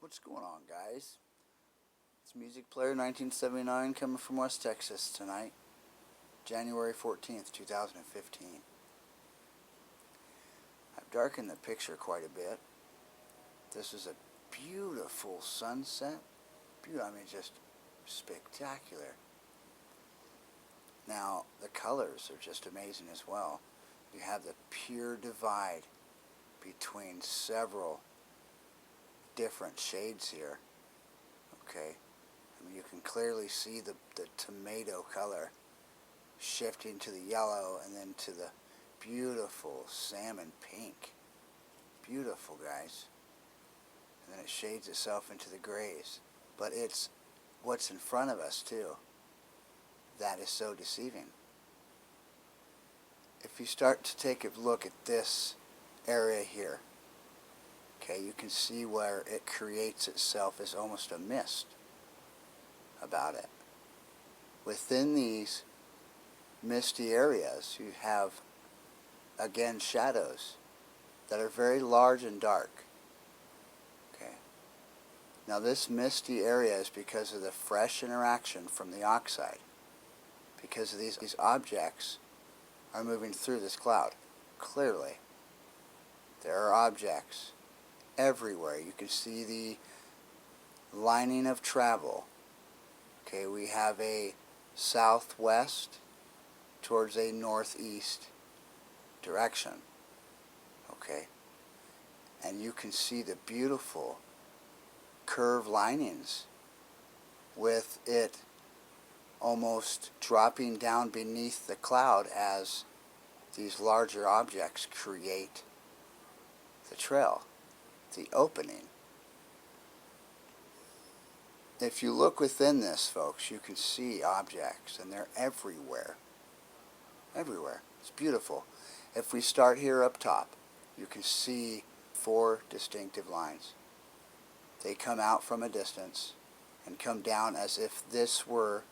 What's going on, guys? It's Music Player 1979 coming from West Texas tonight, January 14th, 2015. I've darkened the picture quite a bit. This is a beautiful sunset. I mean, just spectacular. Now, the colors are just amazing as well. You have the pure divide between several different shades here. Okay, I mean, you can clearly see the tomato color shifting to the yellow and then to the beautiful salmon pink. Beautiful, guys. And then it shades itself into the grays. But it's what's in front of us too that is so deceiving. If you start to take a look at this area here, okay, you can see where it creates itself as almost a mist about it. Within these misty areas, you have, again, shadows that are very large and dark. Okay. Now this misty area is because of the fresh interaction from the oxide, because of these objects are moving through this cloud. Clearly, there are objects everywhere. You can see the lining of travel. Okay, we have a southwest towards a northeast direction. Okay, and you can see the beautiful curved linings with it almost dropping down beneath the cloud as these larger objects create the trail, the opening. If you look within this, folks, you can see objects, and they're everywhere. Everywhere. It's beautiful. If we start here up top, you can see 4 distinctive lines. They come out from a distance and come down as if this were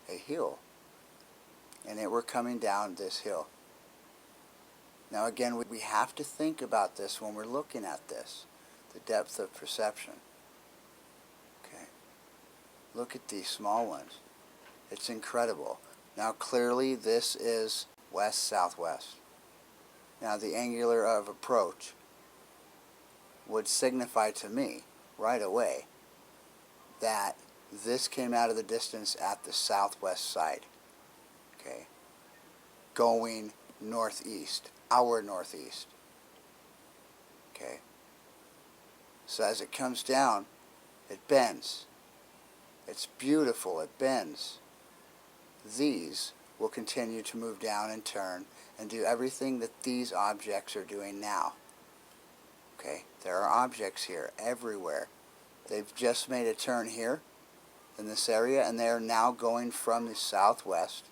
a hill, and it were coming down this hill. Now again, we have to think about this when we're looking at this, the depth of perception. Okay, look at these small ones. It's incredible. Now clearly this is west-southwest. Now the angular of approach would signify to me right away that this came out of the distance at the southwest side. Okay, going northeast, our northeast. Okay, so as it comes down, it bends. It's beautiful, it bends. These will continue to move down and turn and do everything that these objects are doing now. Okay, there are objects here everywhere. They've just made a turn here in this area, and they are now going from the southwest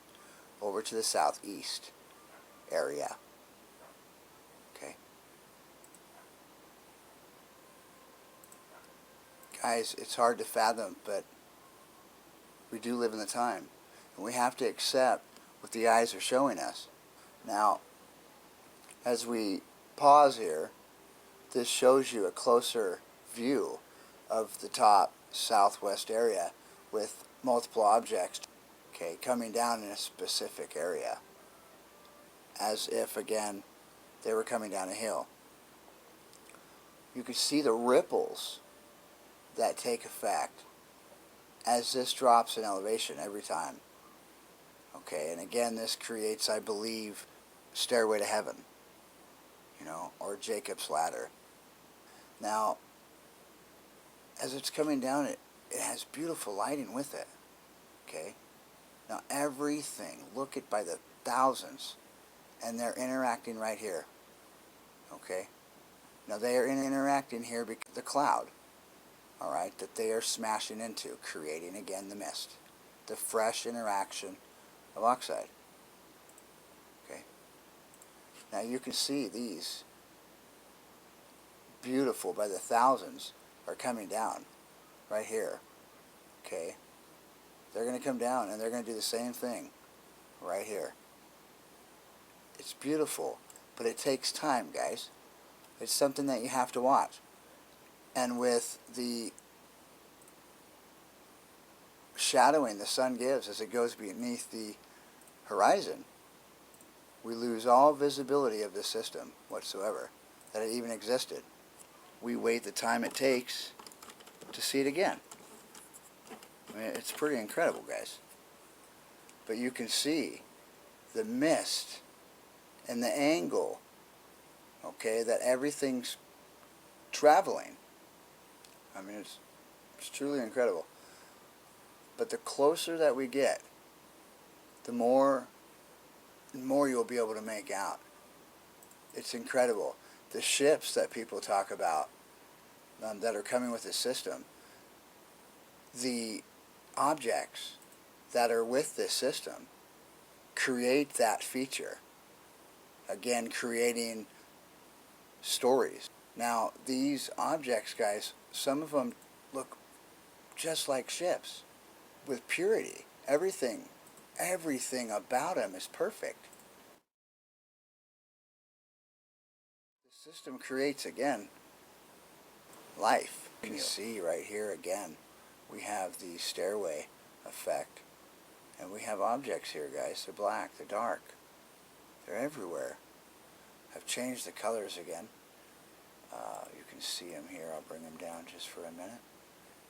over to the southeast area. Okay, guys, it's hard to fathom, but we do live in the time, and we have to accept what the eyes are showing us. Now, as we pause here, this shows you a closer view of the top southwest area with multiple objects, okay, coming down in a specific area, as if, again, they were coming down a hill. You can see the ripples that take effect as this drops in elevation every time. Okay, and again, this creates, I believe, Stairway to Heaven, you know, or Jacob's Ladder. Now, as it's coming down, it has beautiful lighting with it. Okay, now everything, look at by the thousands, and they're interacting right here. Okay, now they are interacting here because the cloud, all right, that they are smashing into, creating again the mist, the fresh interaction of oxide. Okay, now you can see these beautiful by the thousands are coming down right here. Okay, they're going to come down and they're going to do the same thing right here. It's beautiful, but it takes time, guys. It's something that you have to watch. And with the shadowing the sun gives as it goes beneath the horizon, we lose all visibility of the system whatsoever, that it even existed. We wait the time it takes to see it again. I mean, it's pretty incredible, guys. But you can see the mist and the angle, okay, that everything's traveling. I mean, it's truly incredible. But the closer that we get, the more you'll be able to make out. It's incredible. The ships that people talk about that are coming with the system, the objects that are with this system create that feature. Again, creating stories. Now, these objects, guys, some of them look just like ships with purity. Everything about them is perfect. The system creates, again, life. You can see right here again, we have the stairway effect. And we have objects here, guys. They're black, they're dark. They're everywhere. I've changed the colors again. You can see them here. I'll bring them down just for a minute.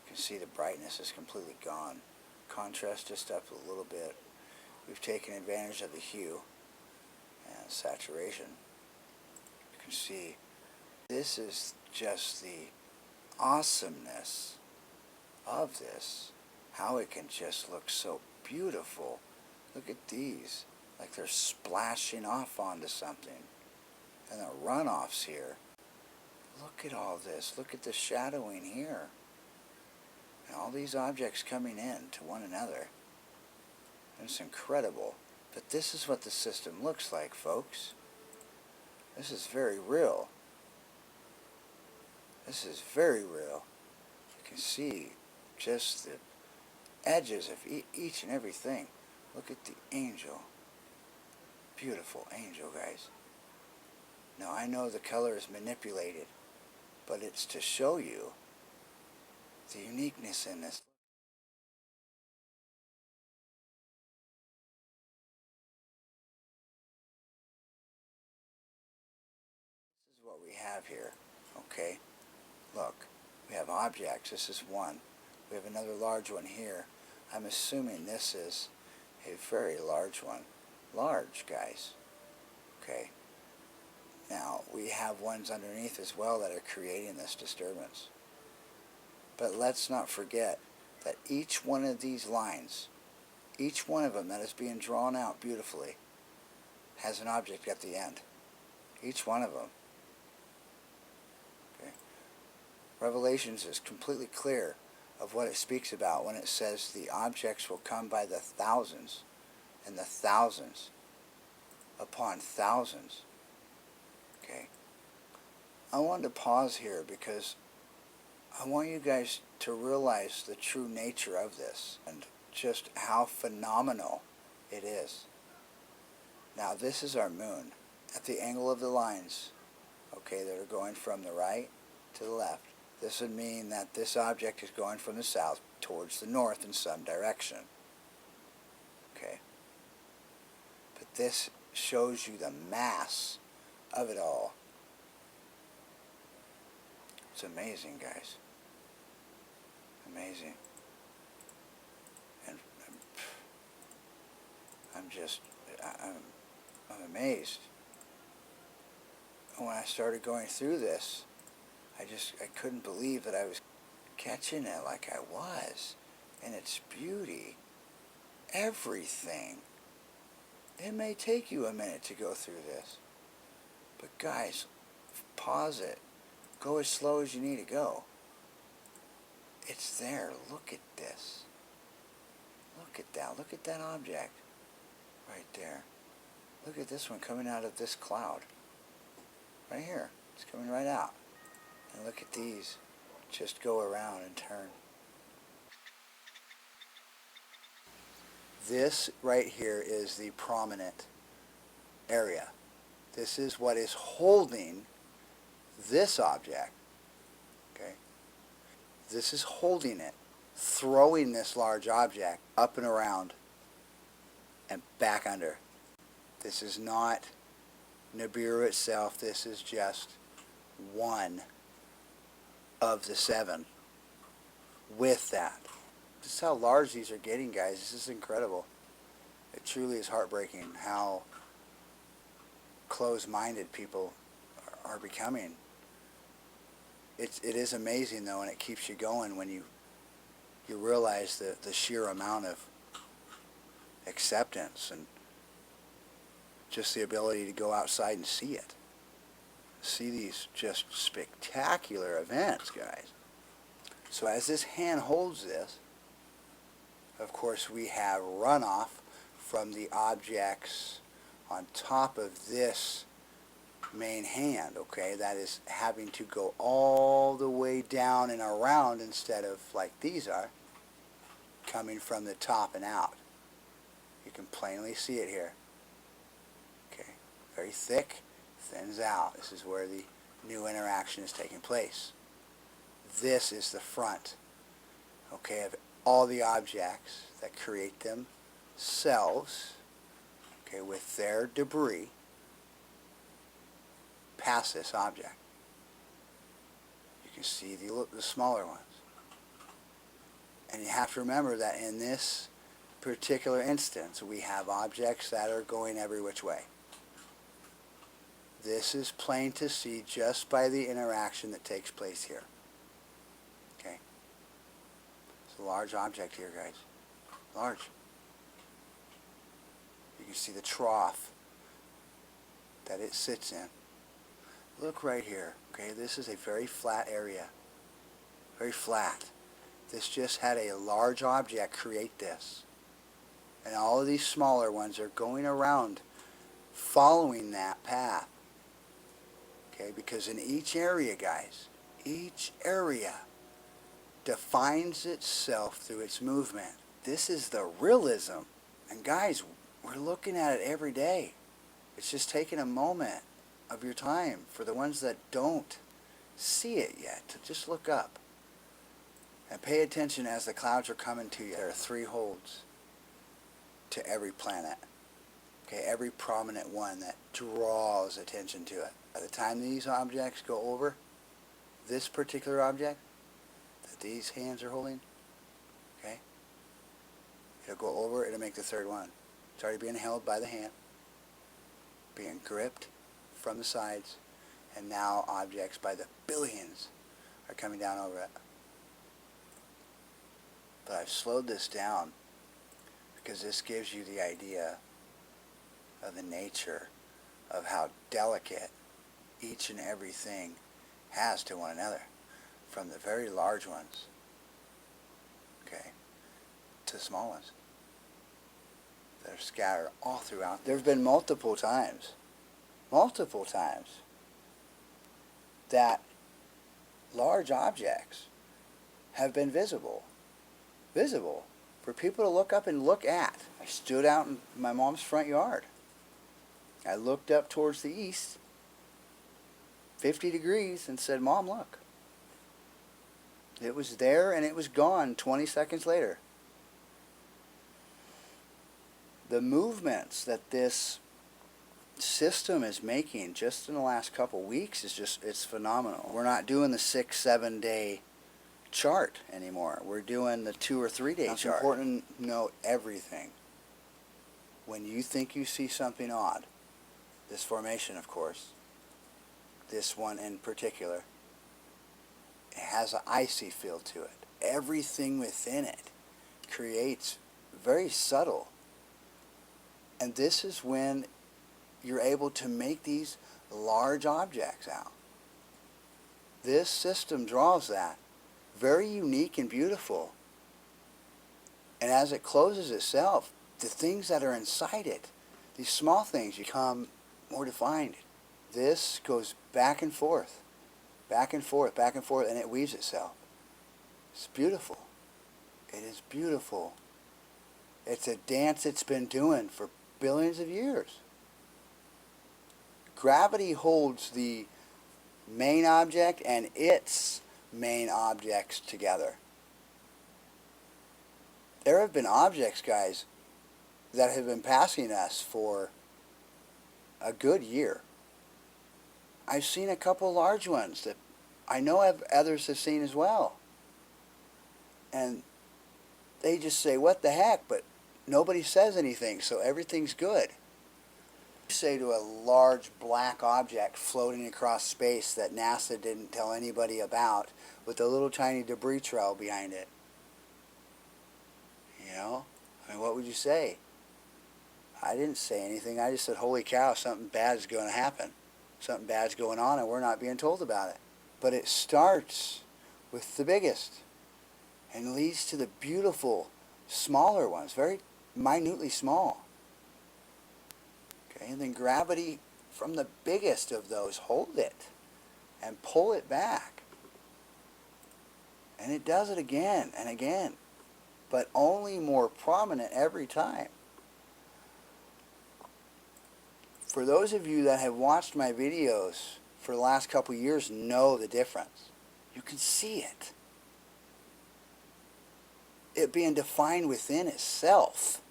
You can see the brightness is completely gone. Contrast just up a little bit. We've taken advantage of the hue and saturation. You can see this is just the awesomeness of this. How it can just look so beautiful. Look at these. Like they're splashing off onto something. And the runoffs here. Look at all this. Look at the shadowing here. And all these objects coming in to one another. It's incredible. But this is what the system looks like, folks. This is very real. This is very real. You can see just the edges of each and everything. Look at the angel. Beautiful angel, guys. Now, I know the color is manipulated, but it's to show you the uniqueness in this. This is what we have here, okay? Look, we have objects. This is one. We have another large one here. I'm assuming this is a very large one. Large, guys. Okay. Now, we have ones underneath as well that are creating this disturbance. But let's not forget that each one of these lines, each one of them that is being drawn out beautifully, has an object at the end. Each one of them. Okay. Revelations is completely clear of what it speaks about when it says the objects will come by the thousands and the thousands upon thousands. Okay. I wanted to pause here because I want you guys to realize the true nature of this and just how phenomenal it is. Now, this is our moon. At the angle of the lines, okay, that are going from the right to the left, this would mean that this object is going from the south towards the north in some direction. Okay. But this shows you the mass of it all. It's amazing, guys. Amazing. And I'm amazed. When I started going through this, I couldn't believe that I was catching it like I was. And its beauty. Everything. It may take you a minute to go through this. But guys, pause it. Go as slow as you need to go. It's there. Look at this. Look at that. Look at that object. Right there. Look at this one coming out of this cloud. Right here. It's coming right out. And look at these. Just go around and turn. This right here is the prominent area. This is what is holding this object. Okay? This is holding it, throwing this large object up and around and back under. This is not Nibiru itself. This is just one of the 7 with that. This is how large these are getting, guys. This is incredible. It truly is heartbreaking how closed-minded people are becoming. It is amazing, though, and it keeps you going when you realize the sheer amount of acceptance and just the ability to go outside and see it. See these just spectacular events, guys. So as this hand holds this, of course we have runoff from the objects on top of this main hand, okay? That is having to go all the way down and around instead of like these are, coming from the top and out. You can plainly see it here. Okay, very thick, thins out. This is where the new interaction is taking place. This is the front, okay, of all the objects that create themselves, okay, with their debris past this object. You can see the smaller ones. And you have to remember that in this particular instance, we have objects that are going every which way. This is plain to see just by the interaction that takes place here. Okay? It's a large object here, guys. Large. You can see the trough that it sits in. Look right here. Okay, this is a very flat area. Very flat. This just had a large object create this. And all of these smaller ones are going around following that path. Okay, because in each area, guys, each area defines itself through its movement. This is the realism. And guys, we're looking at it every day. It's just taking a moment of your time for the ones that don't see it yet to just look up. And pay attention as the clouds are coming to you. There are 3 holds to every planet. Okay, every prominent one that draws attention to it. By the time these objects go over this particular object that these hands are holding, okay, it'll go over, it'll make the 3rd one. It's already being held by the hand, being gripped from the sides, and now objects by the billions are coming down over it. But I've slowed this down because this gives you the idea of the nature of how delicate each and everything has to one another, from the very large ones, okay, to the small ones that are scattered all throughout. There have been multiple times that large objects have been visible for people to look up and look at. I stood out in my mom's front yard. I looked up towards the east, 50 degrees, and said, "Mom, look." It was there and it was gone 20 seconds later. The movements that this system is making just in the last couple weeks is just, it's phenomenal. We're not doing the 6-7 day chart anymore. We're doing the 2 or 3 day chart. It's important to note everything. When you think you see something odd, this formation, of course, this one in particular, it has an icy feel to it. Everything within it creates very subtle. And this is when you're able to make these large objects out. This system draws that. Very unique and beautiful. And as it closes itself, the things that are inside it, these small things, become more defined. This goes back and forth, back and forth, back and forth, and it weaves itself. It's beautiful. It is beautiful. It's a dance it's been doing for billions of years. Gravity holds the main object and its main objects together. There have been objects, guys, that have been passing us for a good year. I've seen a couple large ones that I know others have seen as well. And they just say, what the heck? But nobody says anything, so everything's good. You say to a large black object floating across space that NASA didn't tell anybody about with a little tiny debris trail behind it. You know? I mean, what would you say? I didn't say anything. I just said, holy cow, something bad is going to happen. Something bad's going on and we're not being told about it. But it starts with the biggest and leads to the beautiful smaller ones, very minutely small. Okay, and then gravity from the biggest of those hold it and pull it back. And it does it again and again, but only more prominent every time. For those of you that have watched my videos for the last couple of years know the difference. You can see it. It being defined within itself.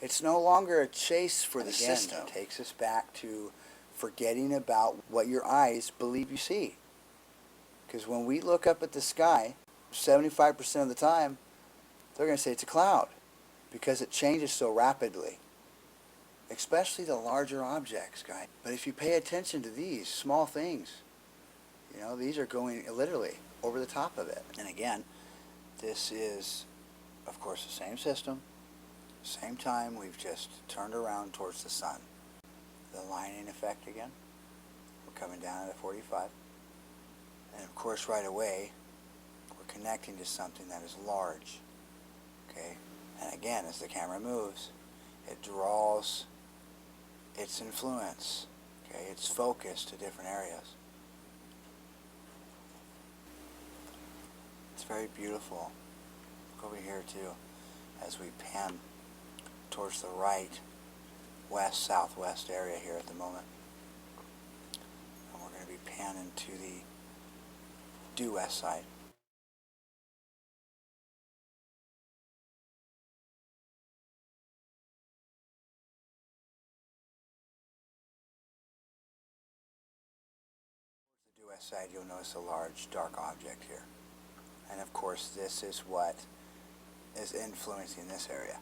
It's no longer a chase for the system. It takes us back to forgetting about what your eyes believe you see. Because when we look up at the sky, 75% of the time, they're going to say it's a cloud. Because it changes so rapidly. Especially the larger objects, guys. But if you pay attention to these small things, you know, these are going literally over the top of it. And again, this is, of course, the same system, same time. We've just turned around towards the sun. The lining effect again. We're coming down at a 45. And of course, right away, we're connecting to something that is large. Okay? And again, as the camera moves, it draws its influence, okay, its focus to different areas. It's very beautiful. Look over here too, as we pan towards the right, west, southwest area here at the moment. And we're going to be panning to the due west side. The due west side, you'll notice a large dark object here. And of course, this is what is influencing this area.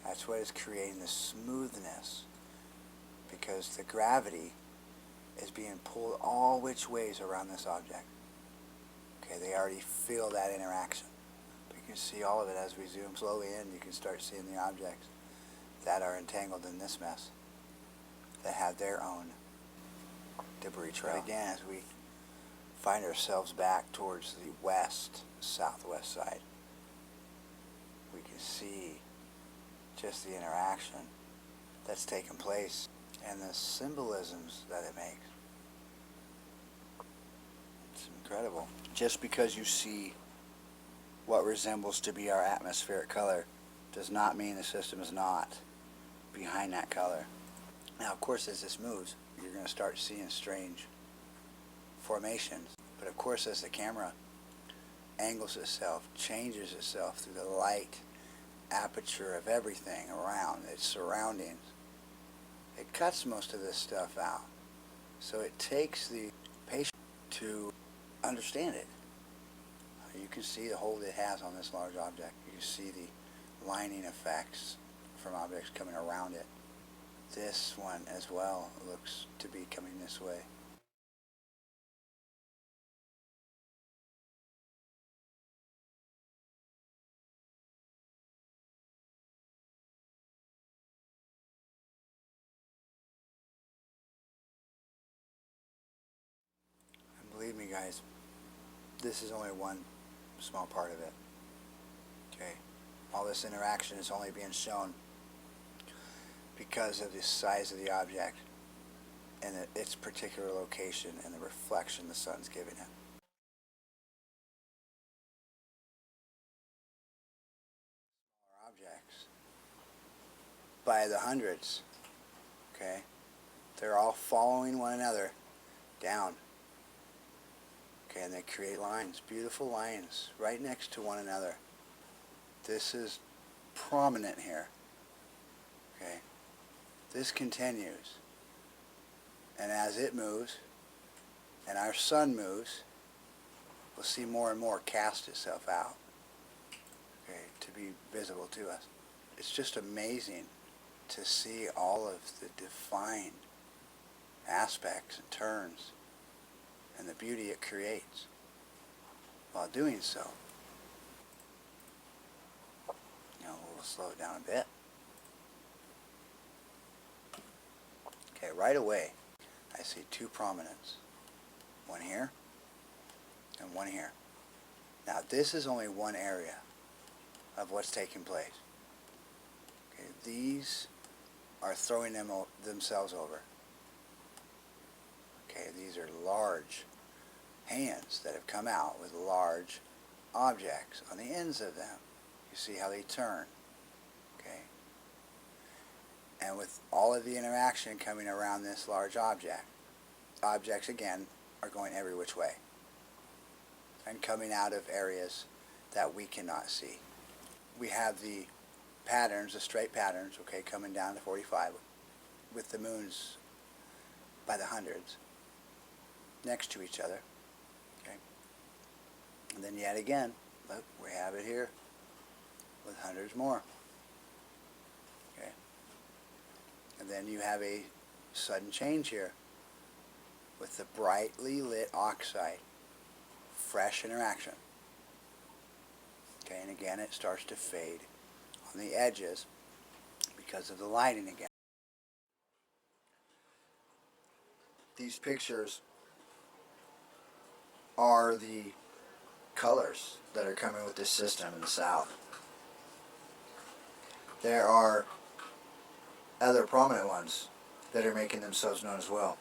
That's what is creating the smoothness, because the gravity is being pulled all which ways around this object. Okay, they already feel that interaction. But you can see all of it as we zoom slowly in. You can start seeing the objects that are entangled in this mess, that have their own debris trail. But again, as we find ourselves back towards the west, southwest side, we can see just the interaction that's taken place and the symbolisms that it makes. It's incredible. Just because you see what resembles to be our atmospheric color does not mean the system is not behind that color. Now, of course, as this moves, you're going to start seeing strange formations. But of course, as the camera angles itself, changes itself through the light aperture of everything around, its surroundings, it cuts most of this stuff out. So it takes the patient to understand it. You can see the hold it has on this large object. You can see the lining effects from objects coming around it. This one as well looks to be coming this way. And believe me, guys, this is only one small part of it. Okay, all this interaction is only being shown because of the size of the object and its particular location and the reflection the sun's giving it. Smaller objects by the hundreds, okay? They're all following one another down. Okay, and they create lines, beautiful lines, right next to one another. This is prominent here. Okay, this continues. And as it moves, and our sun moves, we'll see more and more cast itself out, okay, to be visible to us. It's just amazing to see all of the defined aspects and turns and the beauty it creates while doing so. You know, we'll slow it down a bit. Okay, right away I see two prominents. One here and one here. Now this is only one area of what's taking place. Okay, these are throwing themselves over. Okay, these are large hands that have come out with large objects on the ends of them. You see how they turn. Okay, and with all of the interaction coming around this large object, objects again are going every which way and coming out of areas that we cannot see. We have the patterns, the straight patterns, okay, coming down to 45 with the moons by the hundreds next to each other. Okay, and then yet again, look, we have it here with hundreds more. Okay, and then you have a sudden change here with the brightly lit oxide, fresh interaction. Okay, and again it starts to fade on the edges because of the lighting again. These pictures are the colors that are coming with this system in the south. There are other prominent ones that are making themselves known as well.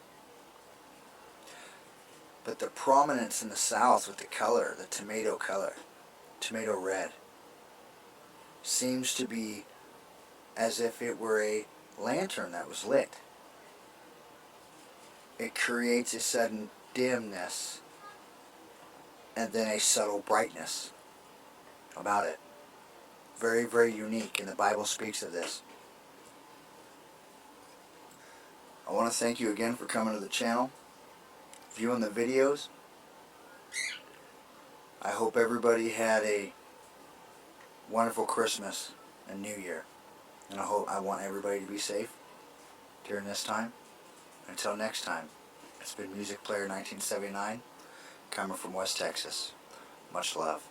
But the prominence in the south with the color, the tomato color, tomato red, seems to be as if it were a lantern that was lit. It creates a sudden dimness and then a subtle brightness about it. Very, very unique, and the Bible speaks of this. I want to thank you again for coming to the channel, viewing the videos. I hope everybody had a wonderful Christmas and New Year. And I want everybody to be safe during this time. Until next time, it's been Music Player 1979, coming from West Texas. Much love.